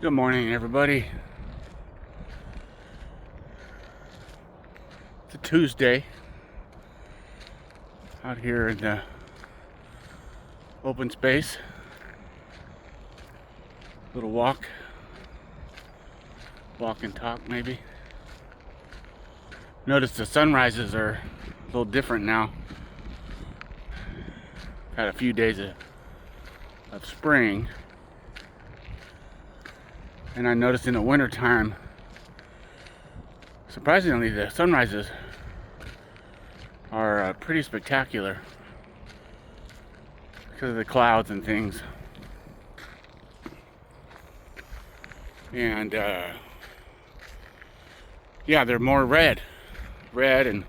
Good morning, everybody. It's a Tuesday out here in the open space. Little walk and talk maybe. Notice the sunrises are a little different now. Had a few days of spring, and I noticed in the wintertime, surprisingly, the sunrises are pretty spectacular because of the clouds and things. And yeah, they're more red and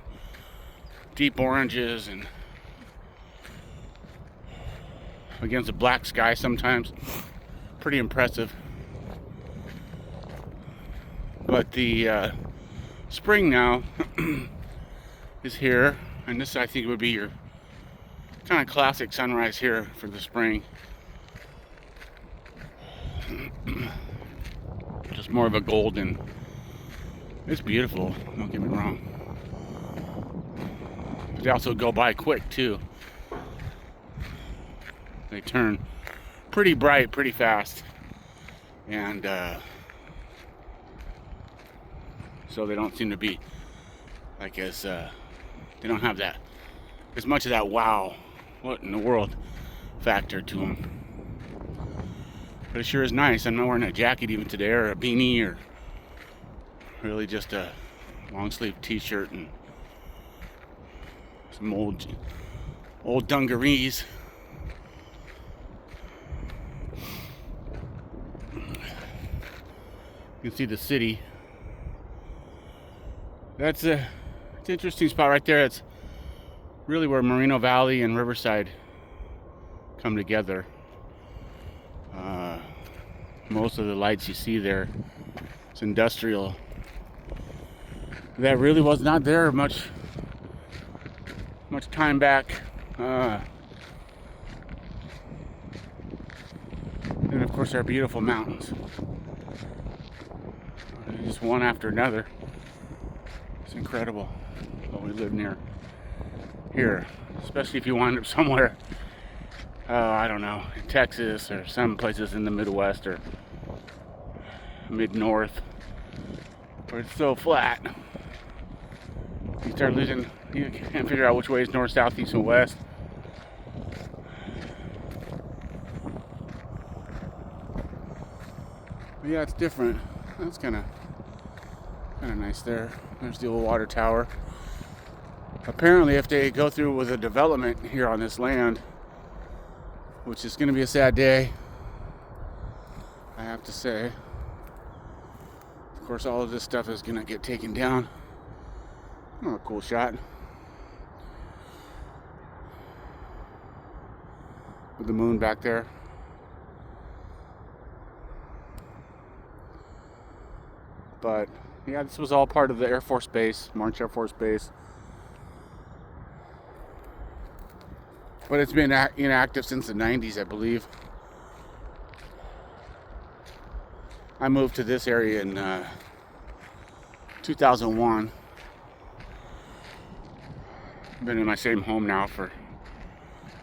deep oranges, and against a black sky sometimes. Pretty impressive. But the spring now is here, and this I think would be your kind of classic sunrise here for the spring. Just more of a golden. It's beautiful, don't get me wrong. But they also go by quick too. They turn pretty bright pretty fast, and so they don't seem to be like as they don't have that as much of that wow, what in the world factor to them. But it sure is nice. I'm not wearing a jacket even today, or a beanie, or really just a long sleeve t-shirt and some old dungarees. You can see the city. It's an interesting spot right there. It's really where Moreno Valley and Riverside come together. Most of the lights you see there, it's industrial. That really was not there much time back. And of course our beautiful mountains. Just one after another. It's incredible what we live near here, especially if you wind up somewhere, I don't know, in Texas or some places in the Midwest or mid-north, where it's so flat. You start losing, you can't figure out which way is north, south, east, and west. But yeah, it's different. That's kind of nice there. There's the old water tower. Apparently, if they go through with a development here on this land, which is going to be a sad day, I have to say. Of course, all of this stuff is going to get taken down. Oh, a cool shot. With the moon back there. But yeah, this was all part of the Air Force Base, March Air Force Base. But it's been inactive since the 90s, I believe. I moved to this area in 2001. I've been in my same home now for,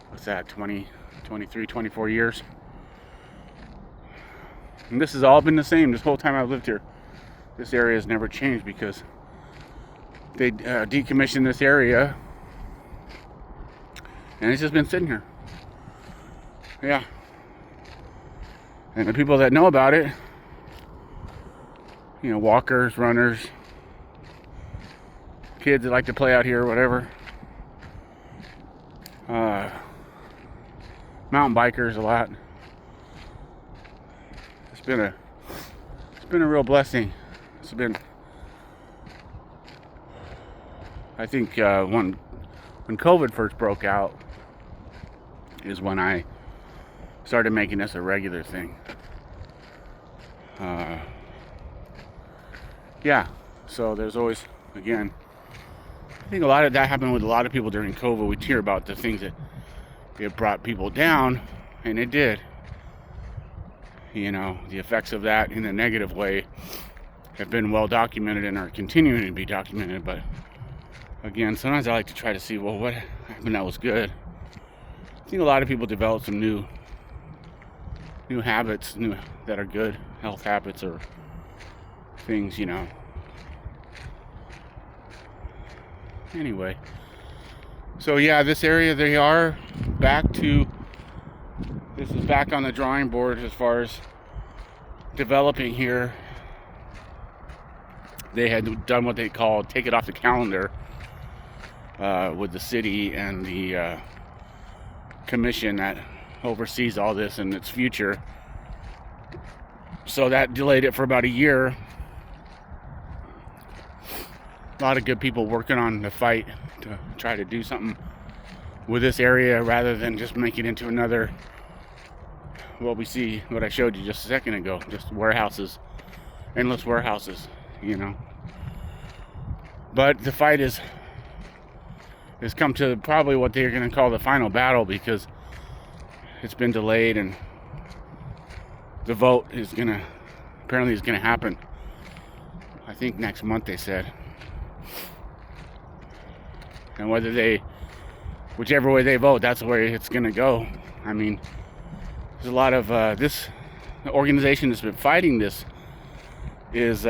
what's that, 23, 24 years. And this has all been the same this whole time I've lived here. This area has never changed because they decommissioned this area, and it's just been sitting here. Yeah. And the people that know about it, you know, walkers, runners, kids that like to play out here, whatever. Mountain bikers a lot. It's been a real blessing. It's been, I think, when COVID first broke out is when I started making this a regular thing. Yeah, so there's always, again, I think a lot of that happened with a lot of people during COVID. We'd hear about the things that it brought people down, and it did. You know, the effects of that in a negative way have been well documented and are continuing to be documented. But again, sometimes I like to try to see, well, what happened that was good. I think a lot of people develop some new habits, that are good health habits or things, you know. Anyway, so yeah, this area, they are back to, this is back on the drawing board as far as developing here. They had done what they call take it off the calendar with the city and the commission that oversees all this and its future. So that delayed it for about a year. A lot of good people working on the fight to try to do something with this area rather than just make it into another, what I showed you just a second ago, just warehouses, endless warehouses, you know. But the fight has come to probably what they're going to call the final battle, because it's been delayed and the vote is apparently is going to happen, I think next month, they said. And whichever way they vote, that's the way it's going to go. I mean, there's a lot of the organization that's been fighting this is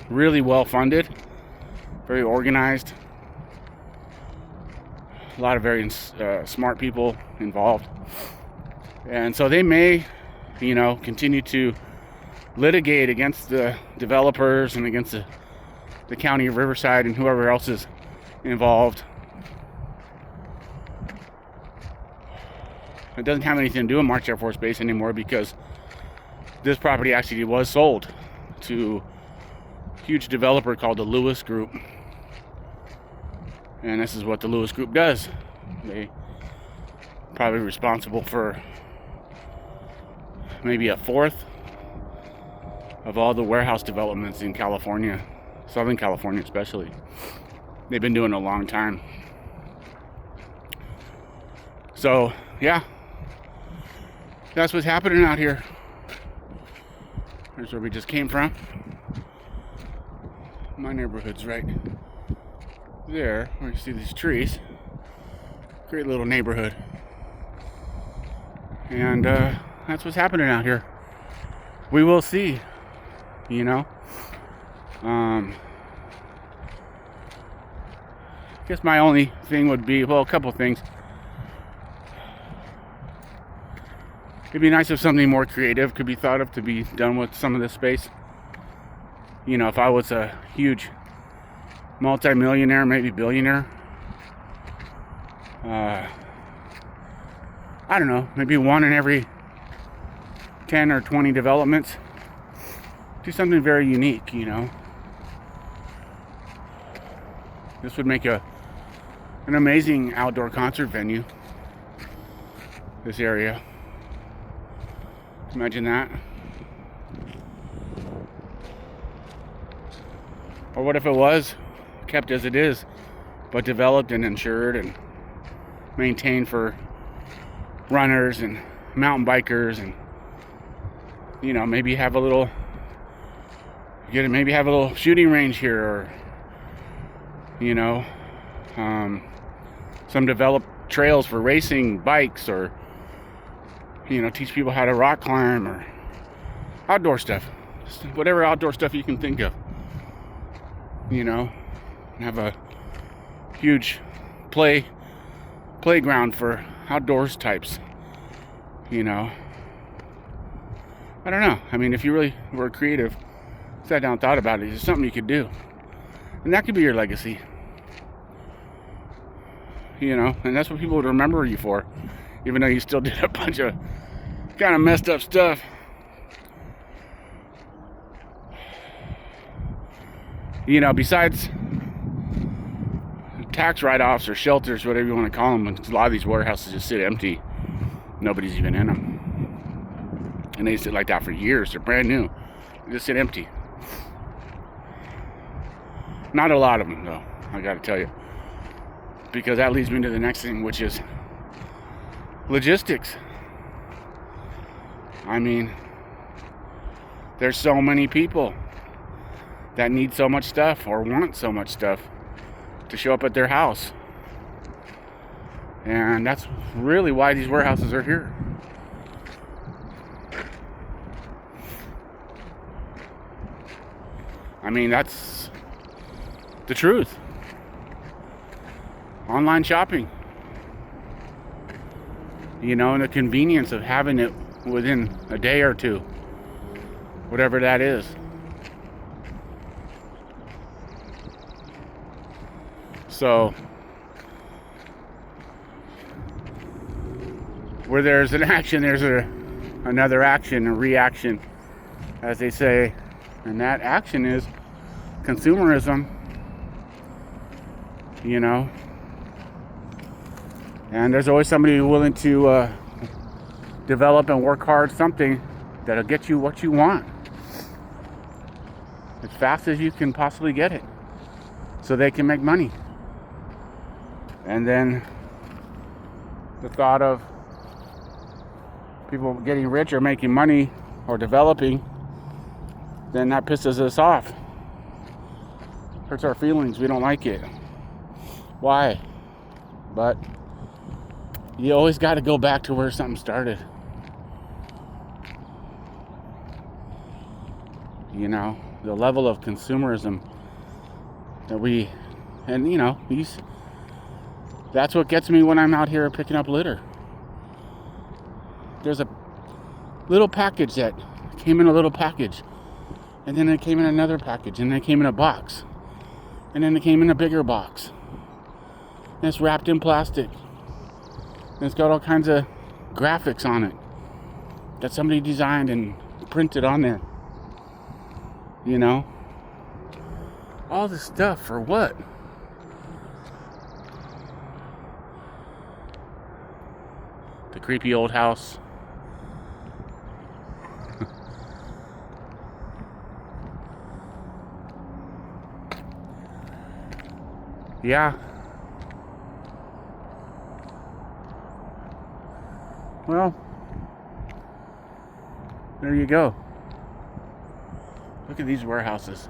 really well funded, very organized, a lot of very smart people involved, and so they may, you know, continue to litigate against the developers and against the county of Riverside and whoever else is involved. It doesn't have anything to do with March Air Force Base anymore, because this property actually was sold to a huge developer called the Lewis Group. And this is what the Lewis Group does. They probably responsible for maybe a fourth of all the warehouse developments in California, Southern California especially. They've been doing it a long time. So, yeah, that's what's happening out here. Here's where we just came from. My neighborhood's right there, where you see these trees. Great little neighborhood. And that's what's happening out here. We will see, you know. I guess my only thing would be, well, a couple things. It'd be nice if something more creative could be thought of to be done with some of this space. You know, if I was a huge multi-millionaire, maybe billionaire, I don't know, maybe one in every 10 or 20 developments. Do something very unique, you know. This would make an amazing outdoor concert venue, this area. Imagine that. Or what if it was kept as it is, but developed and insured and maintained for runners and mountain bikers, and, you know, maybe have a little shooting range here, or, you know, some developed trails for racing bikes, or, you know, teach people how to rock climb, or outdoor stuff, whatever outdoor stuff you can think of, you know. Have a huge playground for outdoors types, you know. I don't know. I mean, if you really were creative, sat down and thought about it, it's something you could do, and that could be your legacy, you know. And that's what people would remember you for, even though you still did a bunch of kind of messed up stuff. You know, besides tax write-offs or shelters, whatever you want to call them, a lot of these warehouses just sit empty. Nobody's even in them, and they sit like that for years. They're brand new, they just sit empty. Not a lot of them, though, I gotta tell you, because that leads me to the next thing, which is logistics. I mean, There's so many people that need so much stuff or want so much stuff to show up at their house. And that's really why these warehouses are here. I mean, that's the truth. Online shopping. You know, and the convenience of having it within a day or two. Whatever that is. So, where there's an action, there's another action, a reaction, as they say. And that action is consumerism, you know. And there's always somebody willing to develop and work hard something that'll get you what you want as fast as you can possibly get it, so they can make money. And then the thought of people getting rich or making money or developing, then that pisses us off. Hurts our feelings. We don't like it. Why? But you always got to go back to where something started. You know, the level of consumerism that we, and you know, that's what gets me when I'm out here picking up litter. There's a little package that came in a little package, and then it came in another package, and then it came in a box, and then it came in a bigger box, and it's wrapped in plastic, and it's got all kinds of graphics on it that somebody designed and printed on there. You know, all this stuff for what? The creepy old house. Yeah. Well, there you go. Look at these warehouses.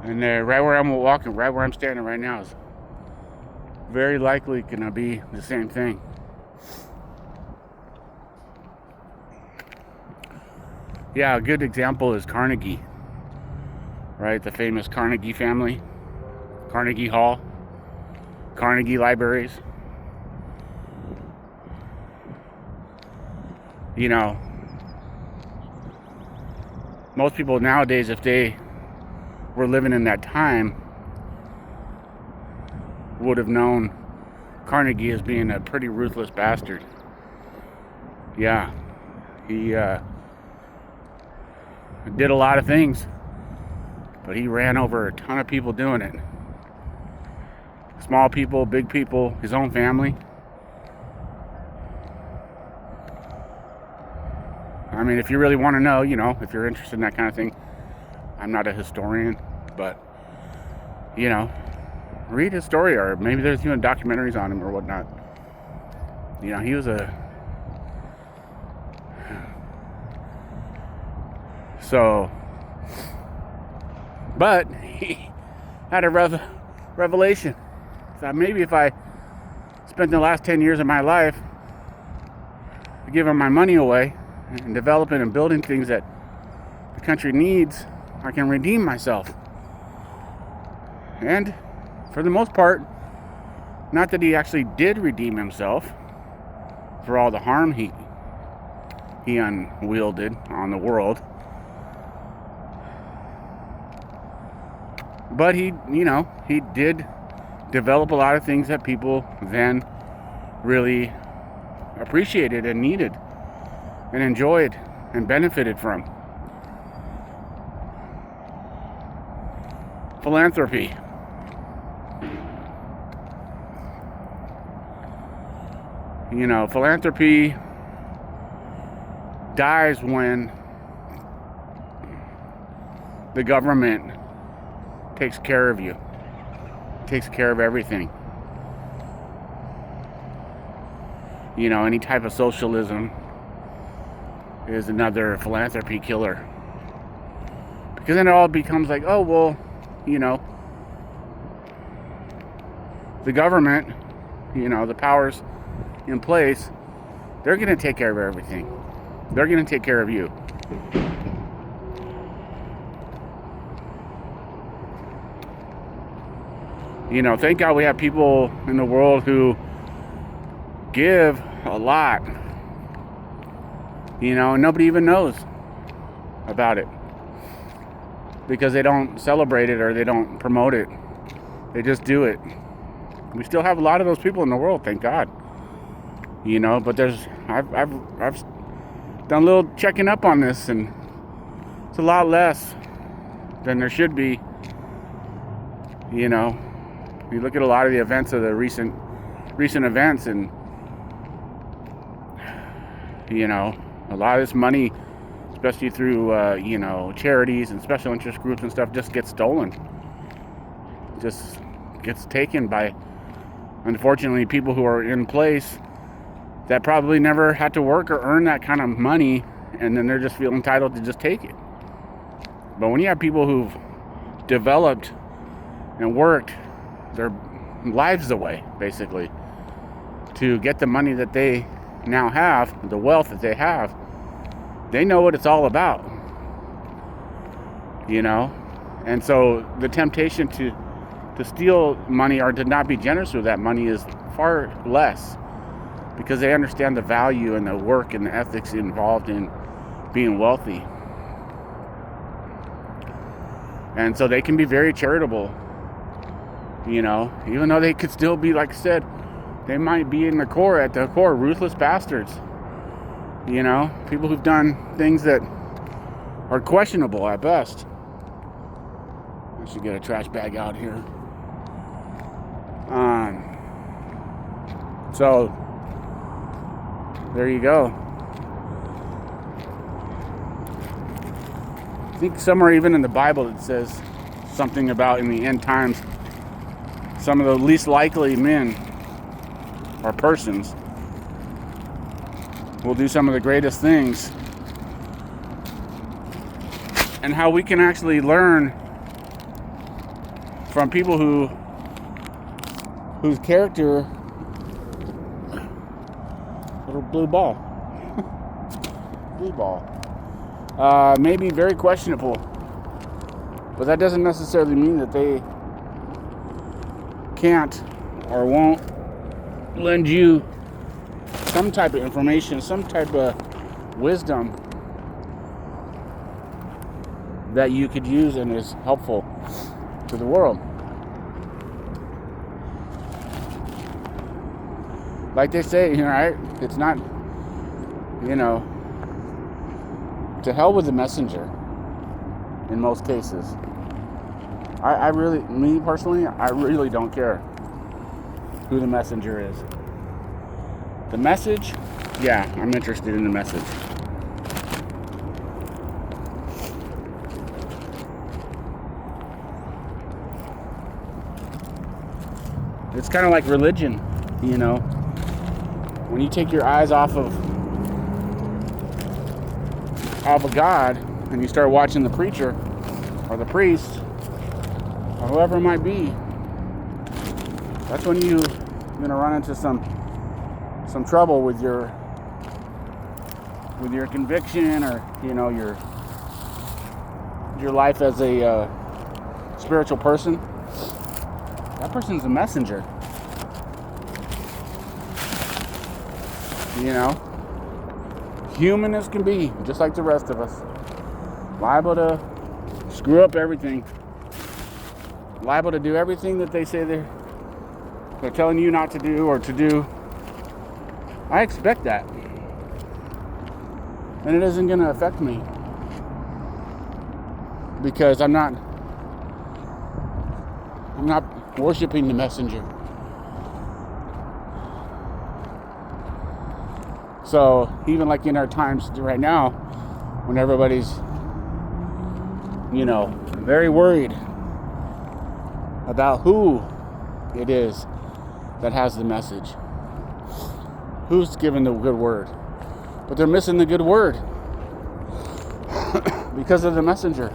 And right where I'm walking, right where I'm standing right now, is very likely gonna be the same thing. Yeah, a good example is Carnegie. Right? The famous Carnegie family. Carnegie Hall. Carnegie libraries. You know, most people nowadays, if they were living in that time, would have known Carnegie as being a pretty ruthless bastard. Yeah, he did a lot of things, but he ran over a ton of people doing it. Small people, big people, his own family. I mean, if you really want to know, you know, if you're interested in that kind of thing, I'm not a historian, but, you know, read his story, or maybe there's even documentaries on him or whatnot. You know, he was but he had a revelation. So maybe if I spent the last 10 years of my life giving my money away and developing and building things that the country needs, I can redeem myself. And for the most part, not that he actually did redeem himself for all the harm he unwielded on the world, but he did develop a lot of things that people then really appreciated and needed and enjoyed and benefited from. Philanthropy. You know, philanthropy dies when the government takes care of you, takes care of everything. You know, any type of socialism is another philanthropy killer. Because then it all becomes like, oh, well, you know, the government, you know, the powers in place, they're going to take care of everything. They're going to take care of you. You know, thank God we have people in the world who give a lot, you know, and nobody even knows about it because they don't celebrate it or they don't promote it. They just do it. We still have a lot of those people in the world, thank God. You know, but I've done a little checking up on this, and it's a lot less than there should be. You know, you look at a lot of the events of the recent events, and you know, a lot of this money, especially through you know, charities and special interest groups and stuff, just gets stolen. Just gets taken by, unfortunately, people who are in place that probably never had to work or earn that kind of money, and then they're just feel entitled to just take it. But when you have people who've developed and worked their lives away, basically, to get the money that they now have, the wealth that they have, they know what it's all about. You know? And so the temptation to steal money or to not be generous with that money is far less, because they understand the value and the work and the ethics involved in being wealthy. And so they can be very charitable, you know, even though they could still be, like I said, they might be at the core, ruthless bastards. You know, people who've done things that are questionable at best. I should get a trash bag out here. So there you go. I think somewhere even in the Bible it says something about in the end times, some of the least likely men or persons will do some of the greatest things, and how we can actually learn from people whose character, little blue ball may be very questionable, but that doesn't necessarily mean that they can't or won't lend you some type of information, some type of wisdom that you could use and is helpful to the world. Like they say, you know, right? It's not, you know, to hell with the messenger in most cases. I really, me personally, I really don't care who the messenger is. The message, yeah, I'm interested in the message. It's kind of like religion, you know. When you take your eyes off of God and you start watching the preacher or the priest or whoever it might be, that's when you're gonna run into some trouble with your conviction, or you know, your life as a spiritual person. That person's a messenger, you know, human as can be, just like the rest of us, liable to screw up everything, liable to do everything that they say they're telling you not to do or to do. I expect that, and it isn't going to affect me, because I'm not worshiping the messenger. So even like in our times right now, when everybody's, you know, very worried about who it is that has the message, who's given the good word, but they're missing the good word. because of the messenger.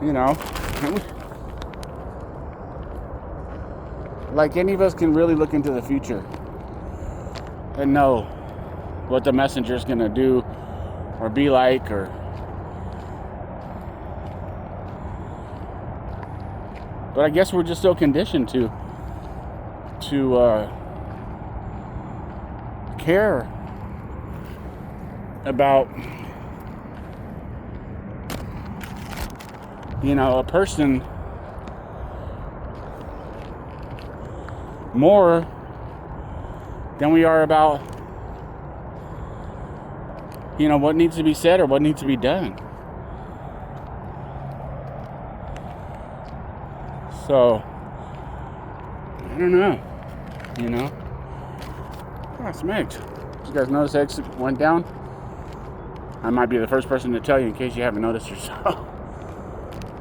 You know, like any of us can really look into the future and know what the messenger is going to do or be like, or but I guess we're just so conditioned to care about, you know, a person more than we are about, you know, what needs to be said or what needs to be done. So, I don't know, you know. Oh, smoked. Did you guys notice eggs went down? I might be the first person to tell you in case you haven't noticed yourself.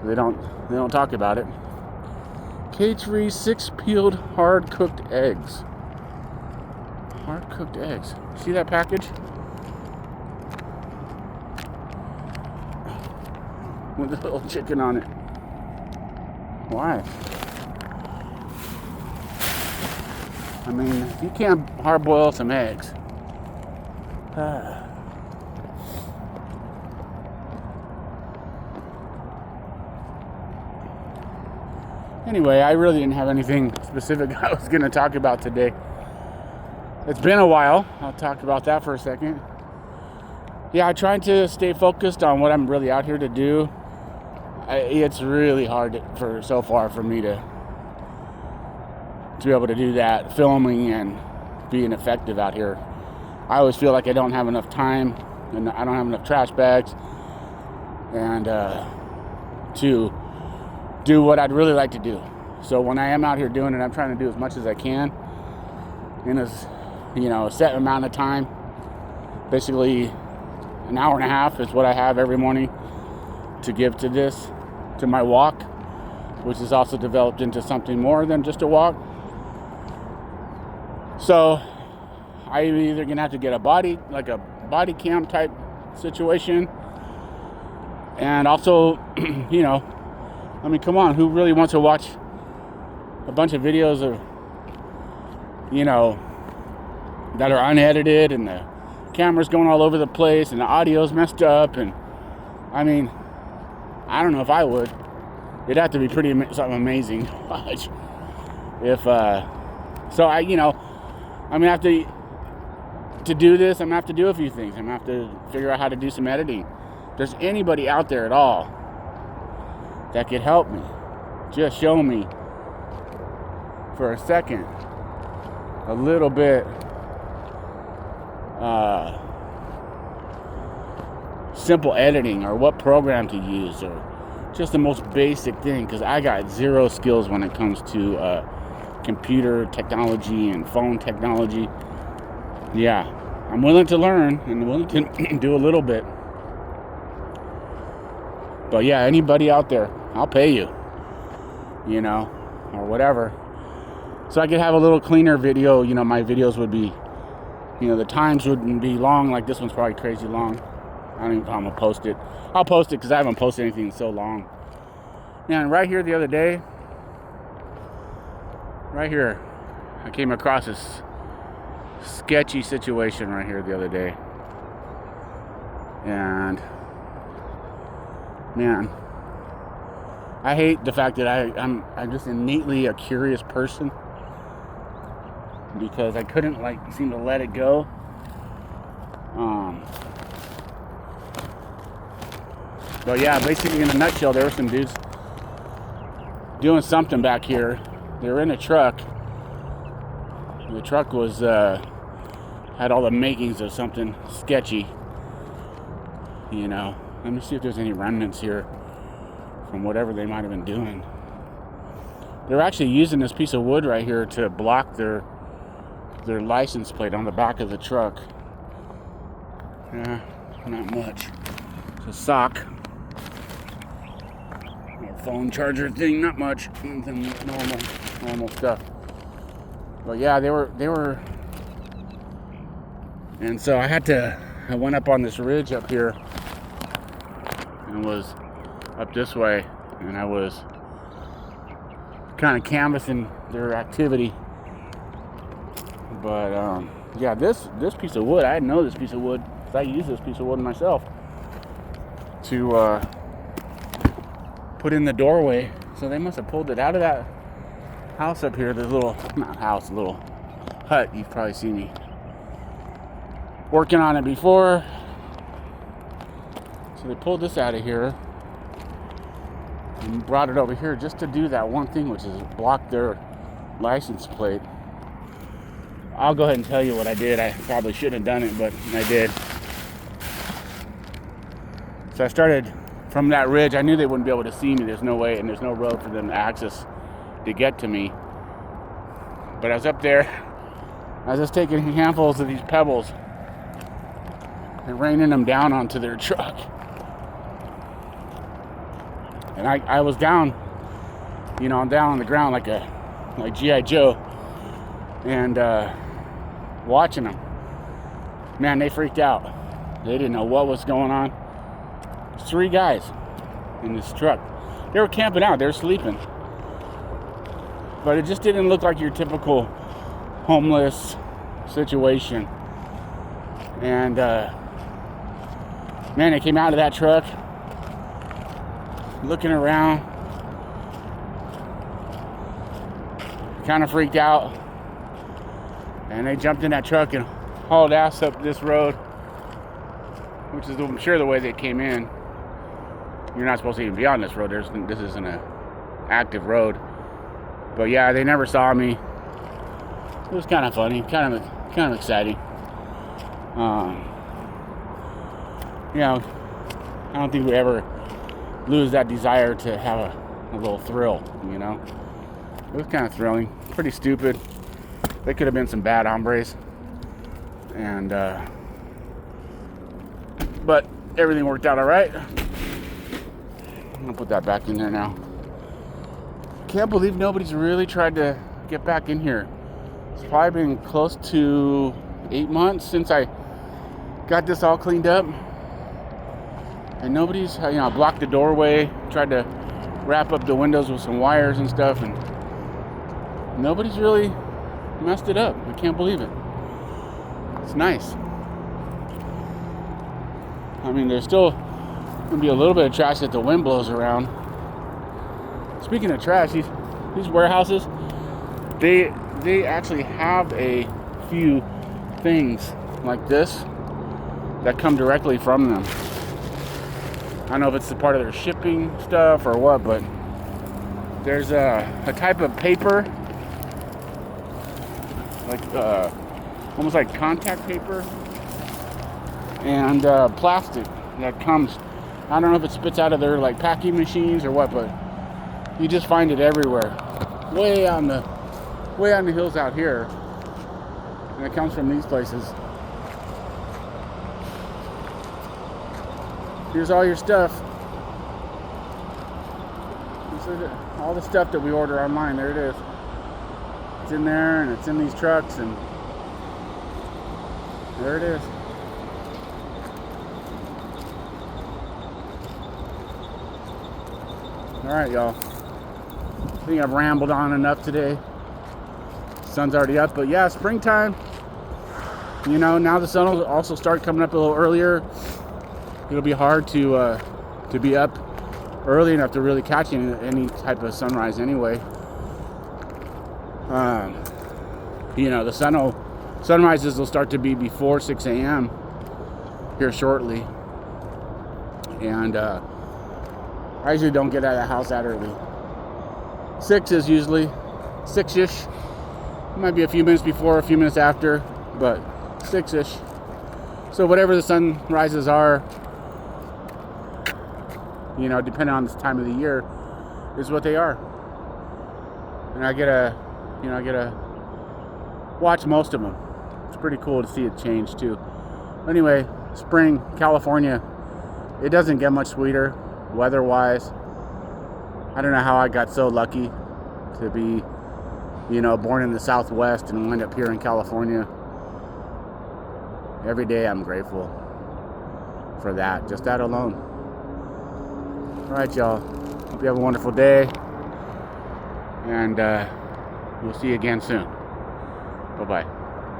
They don't talk about it. Cage-free 6 peeled hard cooked eggs. Hard cooked eggs. See that package? With a little chicken on it. Why? I mean, if you can't hard boil some eggs. Anyway, I really didn't have anything specific I was going to talk about today. It's been a while. I'll talk about that for a second. Yeah, I tried to stay focused on what I'm really out here to do. It's really hard so far for me to be able to do that, filming and being effective out here. I always feel like I don't have enough time and I don't have enough trash bags and to do what I'd really like to do. So when I am out here doing it, I'm trying to do as much as I can in a set amount of time. Basically, an hour and a half is what I have every morning to give to my walk, which is also developed into something more than just a walk. So I'm either gonna have to get a body cam type situation, and also, you know, I mean, come on, who really wants to watch a bunch of videos of, you know, that are unedited and the camera's going all over the place and the audio's messed up? And I mean, I don't know if I would. It'd have to be something amazing to watch. So I, you know, I'm gonna have to do this. I'm gonna have to do a few things. I'm gonna have to figure out how to do some editing. If there's anybody out there at all that could help me, just show me for a second a little bit simple editing, or what program to use, or just the most basic thing, because I got zero skills when it comes to computer technology and phone technology. Yeah, I'm willing to learn and willing to do a little bit. But yeah, anybody out there, I'll pay you, you know, or whatever. So I could have a little cleaner video. You know, my videos would be, you know, the times wouldn't be long. Like this one's probably crazy long. I don't even know how I'm going to post it. I'll post it because I haven't posted anything in so long. Yeah, and right here the other day, right here, I came across this sketchy situation right here the other day. And man, I hate the fact that I'm just innately a curious person, because I couldn't seem to let it go. But yeah, basically in a nutshell, there were some dudes doing something back here. They were in a truck. The truck was had all the makings of something sketchy. You know, let me see if there's any remnants here from whatever they might have been doing. They're actually using this piece of wood right here to block their license plate on the back of the truck. Yeah, not much. It's a sock. A phone charger thing, not much. Normal stuff. But yeah, they were And so I went up on this ridge up here and was up this way, and I was kind of canvassing their activity. But yeah, this piece of wood, I didn't know this piece of wood, because I use this piece of wood myself to put in the doorway. So they must have pulled it out of that house up here, this little, not house, little hut. You've probably seen me working on it before. So they pulled this out of here and brought it over here just to do that one thing, which is block their license plate. I'll go ahead and tell you what I did. I probably shouldn't have done it, but I did. So I started from that ridge. I knew they wouldn't be able to see me. There's no way, and there's no road for them to access to get to me. But I was up there. I was just taking handfuls of these pebbles and raining them down onto their truck. And I was down, I'm down on the ground like G.I. Joe, and watching them. Man, they freaked out. They didn't know what was going on. There's 3 guys in this truck. They were camping out. They were sleeping. But it just didn't look like your typical homeless situation. And man, they came out of that truck looking around, kind of freaked out, and they jumped in that truck and hauled ass up this road, which is, I'm sure, the way they came in. You're not supposed to even be on this road. This isn't an active road. But yeah, they never saw me. It was kind of funny, kind of exciting. I don't think we ever lose that desire to have a little thrill, It was kind of thrilling. Pretty stupid. They could have been some bad hombres. And, but everything worked out all right. I'm going to put that back in there now. Can't believe nobody's really tried to get back in here. It's probably been close to 8 months since I got this all cleaned up. And nobody's, I blocked the doorway, tried to wrap up the windows with some wires and stuff, and nobody's really messed it up. I can't believe it. It's nice. I mean, there's still going to be a little bit of trash that the wind blows around. Speaking of trash, these warehouses, they actually have a few things like this that come directly from them. I don't know if it's a part of their shipping stuff or what, but there's a type of paper, like almost like contact paper, and plastic that comes. I don't know if it spits out of their like packing machines or what, but you just find it everywhere, way on the hills out here, and it comes from these places. Here's all your stuff. All the stuff that we order online, there it is. It's in there, and it's in these trucks, and there it is. All right, y'all. I think I've rambled on enough today. Sun's already up, but yeah, springtime. Now the sun will also start coming up a little earlier. It'll be hard to be up early enough to really catch any type of sunrise anyway. The sunrises will start to be before 6 a.m. here shortly. And I usually don't get out of the house that early. 6 is usually 6-ish. Might be a few minutes before, a few minutes after, but 6-ish. So whatever the sunrises are, depending on this time of the year, is what they are. And I get to watch most of them. It's pretty cool to see it change too. Anyway, spring, California, it doesn't get much sweeter weather-wise. I don't know how I got so lucky to be, born in the Southwest and wind up here in California. every day I'm grateful for that, just that alone. All right, y'all. Hope you have a wonderful day, and we'll see you again soon. Bye-bye.